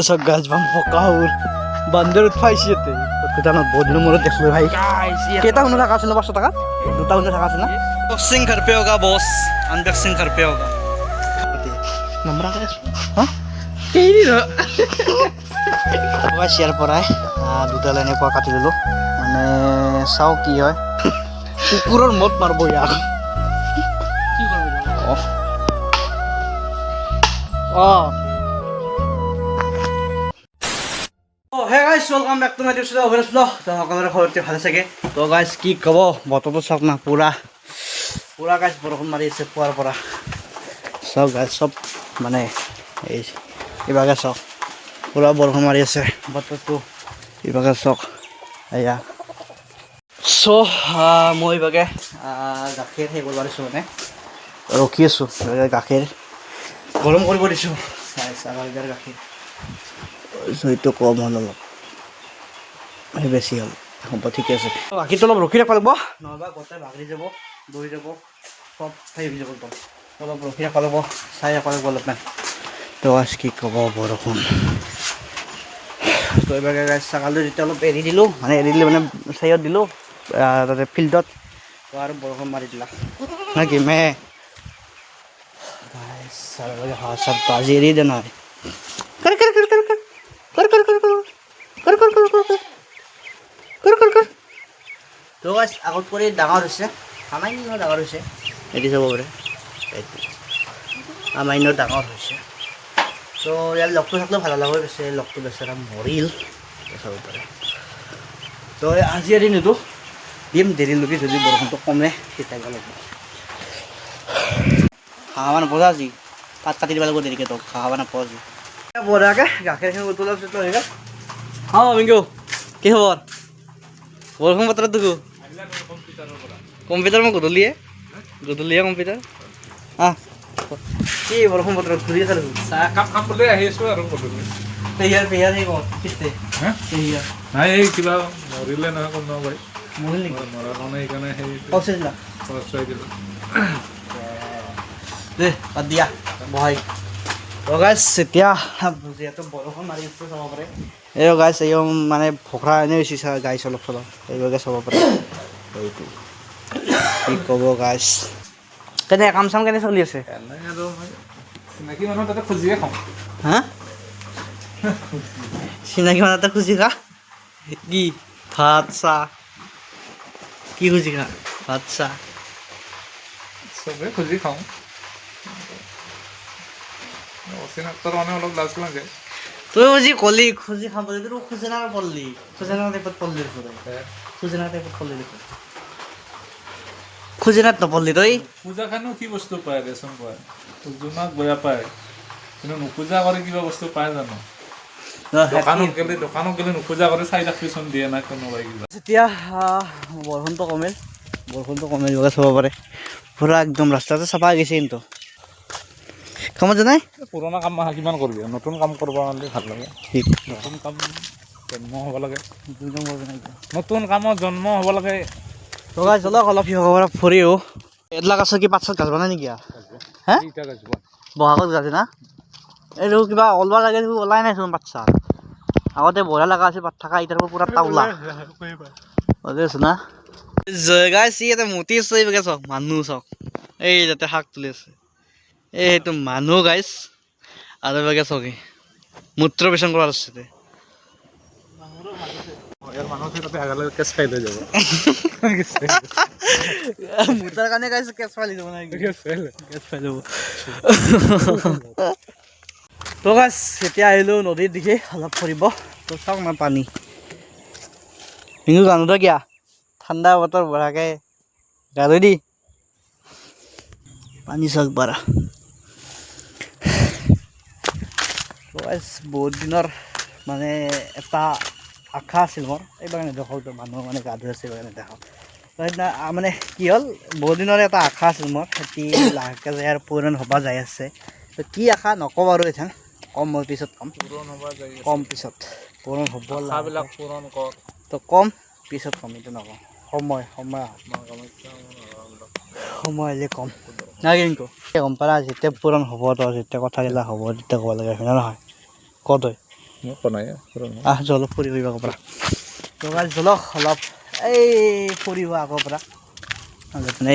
সব গাছ বাম পকা হ'ল বান্দৰ উঠাইছে ইয়াতে দোকানত বহুত দিনৰ মূৰত দেখলো ভাই কেইটা শুনো থাকা আছিল 500 টাকা দুটা শুনো থাকা আছিল না বক্সিং घर पे होगा बॉस अनबॉक्सिंग घर पे होगा नंबर आ गया हां কেইনি ৰ মই শেয়াৰ পৰাই দুটা লাইনে কোৱা কাটি দিলো মানে চাও কি হয় কুকুৰৰ মত মারব ইয়াক কি করবে hey guys welcome back to my YouTube channel Abhinash blog তো আপনারা খবরটি ভালো থাকে তো গাইস কি কব বতৰটো চাওক না পুৰা গাইস বৰষুণ মাৰি আছে পুৱাৰ পৰা সব গাইস সব মানে এই ইবাগে চাওক পুৰা বৰষুণ মাৰি আছে বতৰটো ইবাগে চাওক এয়া সো মই ইবাগে গাখীৰ হে কৰিব পাৰিছো মানে ৰখি আছো গাখীৰ গৰম কৰিব দিছো গাইস আমাৰ গাখীৰ সৈটো কম হল অলপ বেছি হল এখন ঠিকে আছে গাখীৰটো অলপ ৰখি ৰাখিব লাগিব নহবা গোটেই ভাগৰি যাব দৈ যাব সব খাই হৈ যাব একদম অলপ ৰখি ৰাখিব লাগিব চাই ৰাখিব লাগিব অলপমান তো আজ কি ক'ব বৰষুণ তো এইবাৰ ছাগালটো যেতিয়া অলপ এৰি দিলোঁ মানে চাইত দিলোঁ তাতে ফিল্ডত তো আৰু বৰষুণ মাৰি দিলা না কি মে সব আজি এৰি দে নহয় তো গাইস আগত কৰি ডাঙৰ হৈছে সামান্য ডাঙৰ হৈছে এৰি যাব পাৰে সামান্য ডাঙৰ হৈছে তো ইয়াৰ লগটো থাকলেও ভাল লাগা হৈছে লগটো বেচাৰা মৰিল চাব পাৰে তো আজি এৰি নিদিওঁ দিম দেৰিলৈকে যদি বৰষুণটো কমে তেতিয়া লাগিব খাব নাপাওঁ আজি পাত কাটি দিব লাগিব দেৰিকৈ তোক খাব নাপাওঁ আজি বঢ়িয়াকৈ গাখীৰখিনি উতলাৰ পিছত হৈ গ'ল মিংকু কি খবৰ বৰষুণ বতৰত দেখো কম্পিউটাৰ মই গধূলিয়ে কম্পিউটাৰ কি বৰষুণ বতৰত ঘূৰি আছে চাহ কাপ লৈ আহি আছো আৰু গধূলি পেহিয়াৰ সেই ক'ত কিস্তে পেহিয়াৰ নাই এই কিবা মৰিলে নহয় কোন ভাই মৰিল নেকি মৰাৰ কাৰণে সেইকাৰণে সেই কৈছিলা খৰচাই দিলোঁ দে বাদ দিয়া বহাই গাইছ এতিয়া যিহেতু বৰষুণ মাৰি আছে চাব পাৰে এই গাইছ এই মানে ভোকৰা এনে হৈছে গাইছ অলপ চলপ এইভাগে চাব পাৰে এইটো কি ক'ব গাইছ কেনে কাম চাম কেনে চলি আছে এনে আৰু চিনাকি মানুহ তাতে খুজিয়ে খাওঁ হা চিনাকি মানুহ তাতে খুজি খা কি ভাত চাহ কি খুজি খা ভাত চাহ চবেই খুজি খাওঁ অচিনাক্তৰ মানে অলপ লাজ লাগে তই বুজি কলি খুজি খাম বুলি তোৰ খুজেনাৰ পল্লি খুজেনাৰ টাইপত পল্লি খুজেনাৰ টাইপত পল্লি দেখোন খুজেনাত নপল্লি তই পূজা খানো কি বস্তু পায় দেচোন পায় যোনাক বেয়া পায় কিন্তু নোপূজা কৰি কিবা বস্তু পায় জানো দোকানত গ'লে নোপূজা কৰি চাই ৰাখিচোন দিয়ে না কোনোবাই কিবা যেতিয়া বৰষুণটো কমিল চাব পাৰে পুৰা একদম ৰাস্তাটো চাফা হৈ গৈছে কিন্তু কামত জানাই পুৰণা কাম কিমান কৰিবি নতুন কাম কৰিব কাৰণে ভাল লাগে নতুন কাম জন্ম হ'ব লাগে নতুন কামত জন্ম হ'ব লাগে লগাই চলক অলপ সিহঁতৰ ফুৰিও এইবিলাক আছে কি পাত চাত গাছ বনাই নেকি হে বহাগত গাছে না এইটো কিবা ওলবা লাগে ওলাই নাইচোন পাত চাত আগতে বঢ়িয়া লগা আছিল পাত থকা এতিয়াৰ পুৰা টাউলা আছে না জয়গাই চি এটা মুতি আছে এইভাগে চাওক মানুহ চাওক এই যাতে শাক তুলি আছে এইটো মানুহ গাইছ আৰু এইভাগে চাওক মূত্ৰ বিচৰণ কৰা আছে মুতাৰ কাৰণে গাইছ কেছ ফালি যাব তো গাইছ এতিয়া আহিলোঁ নদীৰ দিশে অলপ ফুৰিব তো চাওক না পানী হিঙু গানো কিয়া ঠাণ্ডা বতৰ বঢ়াকে গা ধুই দি পানী চাওক বাৰা বহুত দিনৰ মানে এটা আশা আছিল মোৰ এইবাৰ নেদেখাওঁ মানুহ মানে গা ধুই আছে এইবাৰ নেদেখাওঁ সেইদিনা মানে কি হ'ল বহুত দিনৰ এটা আশা আছিল মোৰ খেতি লাহেকৈ যায় আৰু পূৰণ হ'ব যাই আছে কি আশা নকওঁ আৰু এতিয়া কম মই পিছত কম পিছত পূৰণ হ'ব আশাবিলাক পূৰণ কৰ তো কম পিছত কম এইটো নকওঁ সময় আহিলে কম নাই কিন্তু গম পাৰা যেতিয়া পূৰণ হ'ব তো যেতিয়া কথাবিলাক হ'ব তেতিয়া ক'ব লাগে হয় নহয় ক তই মই কোৱা নাই জলক ফুৰিব আগৰ পৰা তো গাইজ জলক অলপ এই ফুৰিব আগৰ পৰা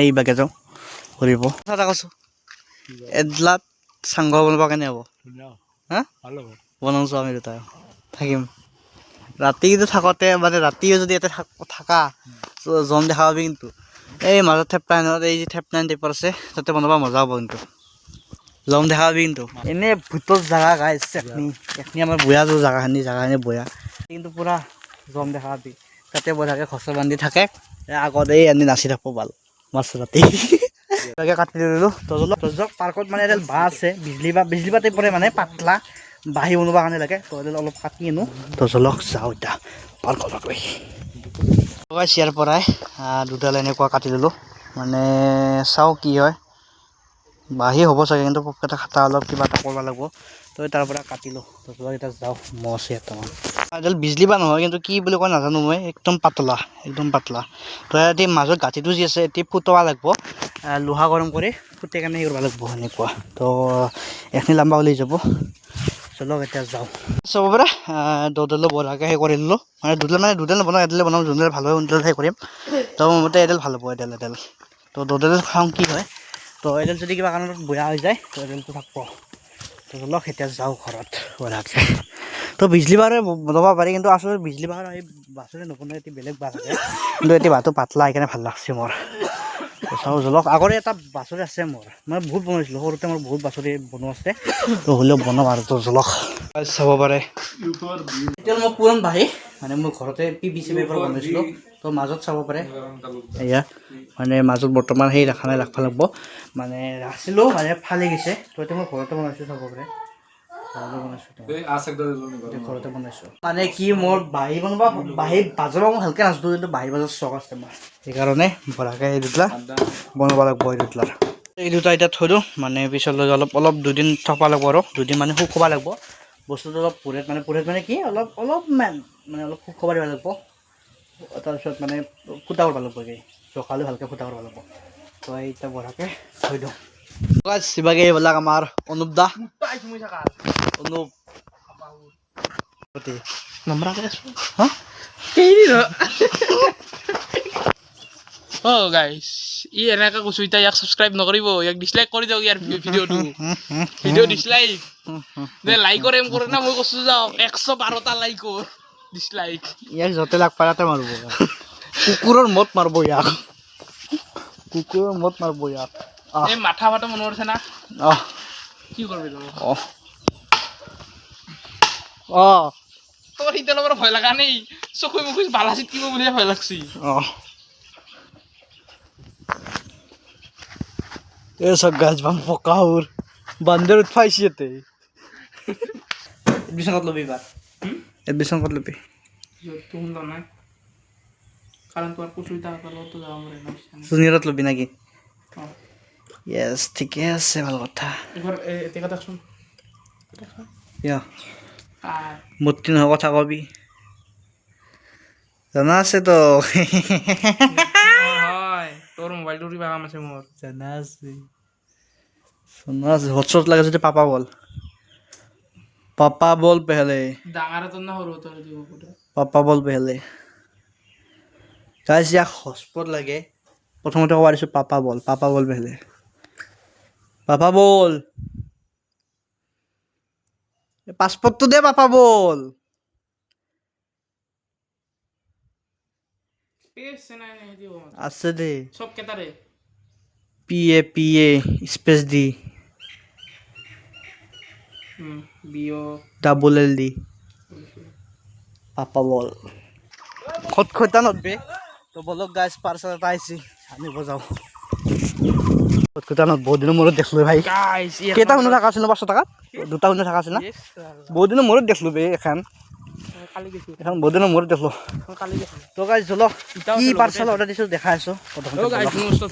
এই বাগে যাওঁ ফুৰিব কথা কৈছোঁ এডলাত চাংঘৰ বনাব কেনে হ'ব হা ভাল হ'ব বনাওঁছোঁ আমি দুটাই থাকিম ৰাতি কিন্তু থাকোঁতে মানে ৰাতিও যদি ইয়াতে থাকা জম দেখা পাবি কিন্তু এই মাজত থেপলাইনত এই যে থেপলাইন টাইপৰ আছে তাতে বনাব মজা হ'ব কিন্তু জম দেখা পাবি কিন্তু এনেই ভূতৰ জেগা গাইছ এখনি আমাৰ বয়াটো জেগাখিনি বয়া কিন্তু পূৰা জম দেখা পাবি তাতে বৈ থাকে খচৰ বান্ধি থাকে আগত এই আনি নাচি থাকব ভাল মাছ ৰাতি তাকে কাটি দিলোঁ তজক পাৰ্কত মানে এডাল বাঁহ আছে বিজলী বাঁহ টাইপৰে মানে পাতলা বাঁহী বনাবৰ কাৰণে লাগে তো এডাল অলপ কাটি আনো তজলক যাওঁ এতিয়া পাৰ্কলৈ ইয়াৰ পৰাই দুডাল এনেকুৱা কাটি দিলোঁ মানে চাওঁ কি হয় বাঁহী হ'ব চাগে কিন্তু পোককেইটা খাটা অলপ কিবা এটা কৰিব লাগিব তো তাৰ পৰা কাটিলোঁ তজলক এতিয়া যাওঁ মহ আছে এটামান এডাল বিজলী বাঁহ নহয় কিন্তু কি বুলি কয় নাজানো মই একদম পাতলা তো এতিয়া মাজত গাঁঠিটো যি আছে এতিয়া ফুটাব লাগিব লোহা গৰম কৰি ফুটাই কেনে হেৰি কৰিব লাগিব সেনেকুৱা তো এখিনি লাম্বা ওলাই যাব চলক এতিয়া যাওঁ চাব পাৰে দুডালো বঢ়াকৈ সেই কৰি দিলোঁ মানে দুডাল নবনাওঁ এডালে বনাওঁ যোনডাল ভাল হয় সোনডাল সেই কৰিম তো মোৰ মতে এডাল ভাল হ'ব এডাল তো দুডাল খাওঁ কি হয় তো এডাল যদি কিবা কাৰণত বেয়া হৈ যায় তো এডালটো থাকিব তো চলক এতিয়া যাওঁ ঘৰত বঢ়াকৈ তো বিজলী বাঁহৰে বনাব পাৰি কিন্তু আচলতে বিজলী বাঁহৰ এই বাছৰে নবনাই এটি বেলেগ বাঁহ থাকে কিন্তু এতিয়া বাঁহটো পাতলা সেইকাৰণে ভাল লাগছে মোৰ চাওঁ জলক আগৰে এটা বাছৰি আছে মোৰ মই বহুত বনাইছিলোঁ সৰুতে মোৰ বহুত বাছৰি বনোৱা আছে তো হ'লেও বনাম আৰু তো জলক চাব পাৰে এতিয়া মই পুৰণ বাঁহী মানে মোৰ ঘৰতে PVC পেপাৰ বনাইছিলোঁ তো মাজত চাব পাৰে এয়া মানে মাজত বৰ্তমান সেই ৰাখা নাই ৰাখিব লাগিব মানে ৰাখিছিলোঁ মানে ফালি গৈছে তো এতিয়া মই ঘৰতে বনাইছোঁ চাব পাৰে ঘৰতে বনাইছোঁ মানে কি মোৰ বাঁহী বজাব মই ভালকৈ নাজানো কিন্তু বাঁহী বজাৰ চখ আছে মোৰ সেইকাৰণে বঢ়াকৈ এই দুটা বনাব লাগিব এই দুটা এতিয়া থৈ দিওঁ মানে পিছলৈ অলপ দুদিন থ'ব লাগিব আৰু দুদিন মানে শুকাব লাগিব বস্তুটো অলপ পুৰেত মানে কি অলপ মানে অলপ শুকাব দিব লাগিব তাৰপিছত মানে ফুটা কৰিব লাগিব জখালৈ ভালকৈ ফুটা কৰিব লাগিব তো এতিয়া বঢ়াকৈ থৈ দিওঁ চিবাগে এইবিলাক আমাৰ অনুপ দা অনুপ গাইছ ই এনেকৈ কৈছোঁ এতিয়া ইয়াক ছাবস্ক্ৰাইব নকৰিব ইয়াক ডিছলাইক কৰি দিয়ক ইয়াৰ ভিডিঅ' ডিছলাইক যে লাইকৰ এম কৰে না মই কৈছোঁ যাওক 112টা লাইক ডিছলাইক ইয়াক য'তে লাগ পাৰাতে মাৰিব কুকুৰৰ মত মাৰিব ইয়াক এই মাথা ফাটা মনত আছে না কি কৰিবি তোৰ সিহঁতৰ লগত ভয় লগা নাই চকু মুখি বালা চিটকিব বুলিয়ে ভয় লাগছি এই সব গাছ বাম পকাউর বান্দর উঠাইছি এতে এডমিশন কত লবি এবার এডমিশন কত লবি তুমি তো নাই কারণ তোমার পুচুইতা করলো তো যাও আমরা জুনিয়ৰত লবি নাকি ইয়েস ঠিকে আছে ভাল কথা এবার এতে কথা শুন ইয়া মূর্তি নহয় কথা কবি জানা আছে তো হয় তোর মোবাইলটো কিবা কাম আছে মোৰ জানা আছে হটস্পট লাগে যদি পাপা বল পেহলে ডাঙৰ তো না সৰু তোৰ দিব পুৰা পাপা বল পেহলে গাইস ইয়াক হটস্পট লাগে প্ৰথমতে কোৱা দিছো পাপা বল পেহলে পাপা বল পাসপোর্টটো দে পাপা বল স্পেস নাই নাই দিব আছে দে সব কেটারে পিএ স্পেস দি বিও ডাবল এল দি পাপা বল খটখটা নদবে তো বলক গাইস পার্সেল এটা আইছি আমি বজাও খটখটা নদ বহুত দিনৰ মূৰত দেখলো ভাই গাইস কেইটা শুনো থাকা আছিল 500 টাকা দুটা শুনো থাকা আছিল না বহুত দিনৰ মূৰত দেখলো বে এখন কালি গেছি এখন বহুত দিনৰ মূৰত দেখলো কালি গেছি তো গাইস চলো কি পাৰ্সেল অৰ্ডাৰ দিছো দেখাই আছো ও গাইস মস্ত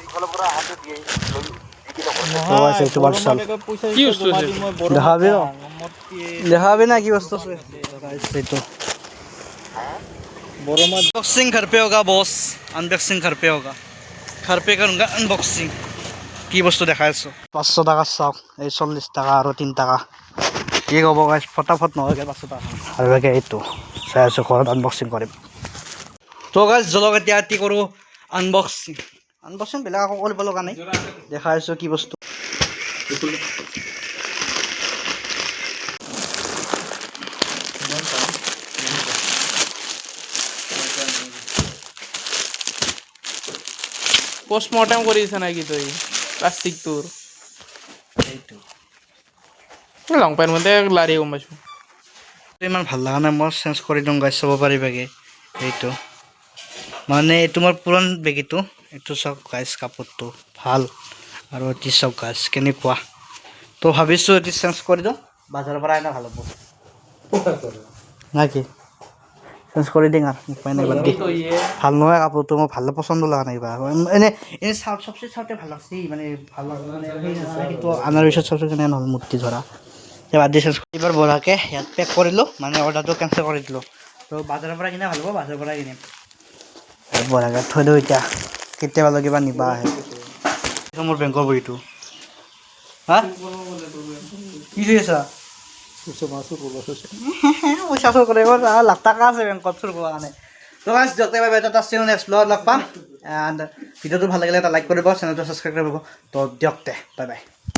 ইফালে পৰা হাতে দিয়ে তো গাইস এইটো পার্সেল কি বস্তু আছে দেখাবি না কি বস্তু আছে গাইস এইটো अनबॉक्सिंग घर पे होगा बॉस अनबॉक्सिंग घर पे होगा घर पे करूँगा अनबॉक्सिंग की बस्तु देखा 500 টাকা চাওক এই 40 টাকা আৰু 3 টাকা কি ক'ব গাইছ ফটাফট নহয়গৈ পাছত আৰু একে এইটো চাই আছোঁ ঘৰত আনবক্সিং কৰিম তো গাইছ জলক এতিয়া কি কৰোঁ আনবক্সিং বেলেগ আকৌ কৰিব লগা নাই দেখাই আছোঁ কি বস্তু পোষ্টমৰ্টেম কৰি আছে নেকি তই প্লাষ্টিকটোৰ এইটো লং পেণ্ট মতে লাৰি গম পাইছোঁ ইমান ভাল লগা নাই মই চেঞ্জ কৰি দিওঁ গাইছ চাব পাৰিবাগে এইটো মানে এইটো মোৰ পুৰণ বেগীটো এইটো চাওক গাইছ কাপোৰটো ভাল আৰু এটি চাওক গাইছ কেনেকুৱা তো ভাবিছোঁ এটি চেঞ্জ কৰি দিওঁ বাজাৰৰ পৰা আনিলে ভাল হ'ব নাই কি চেঞ্জ কৰি দিম আৰু উপায় নাই বাদ দি ভাল নহয় কাপোৰটো মই ভাল পচন্দ লগা নাই বা এনে চবচে চাওঁতে ভাল লাগছি মানে ভাল মানে কিন্তু আনাৰ পিছত চবচে কেনে নহ'ল মূৰ্তি ধৰা বাদ দি চেঞ্জ এইবাৰ বঢ়াকৈ ইয়াত পেক কৰিলোঁ মানে অৰ্ডাৰটো কেঞ্চেল কৰি দিলোঁ তো বাজাৰৰ পৰা কিনা ভাল হ'ব বাজাৰৰ পৰা কিনিম বঢ়াকৈ থৈ দিওঁ এতিয়া কেতিয়াবালৈ কিবা নিবা আহে মোৰ বেংকৰ বহীটো হা কি কৰি আছা পইচা চুৰ কৰে লাখ টকা আছে বেংকত চুৰ কৰাৰ কাৰণে তো গাইছ দিয়ক এটা চেনেল নেক্সট ব্লগত লগ পাম এণ্ড ভিডিঅ'টো ভাল লাগিলে এটা লাইক কৰিব চেনেলটো ছাবস্ক্ৰাইব কৰিব তো দিয়ক তে বাই বাই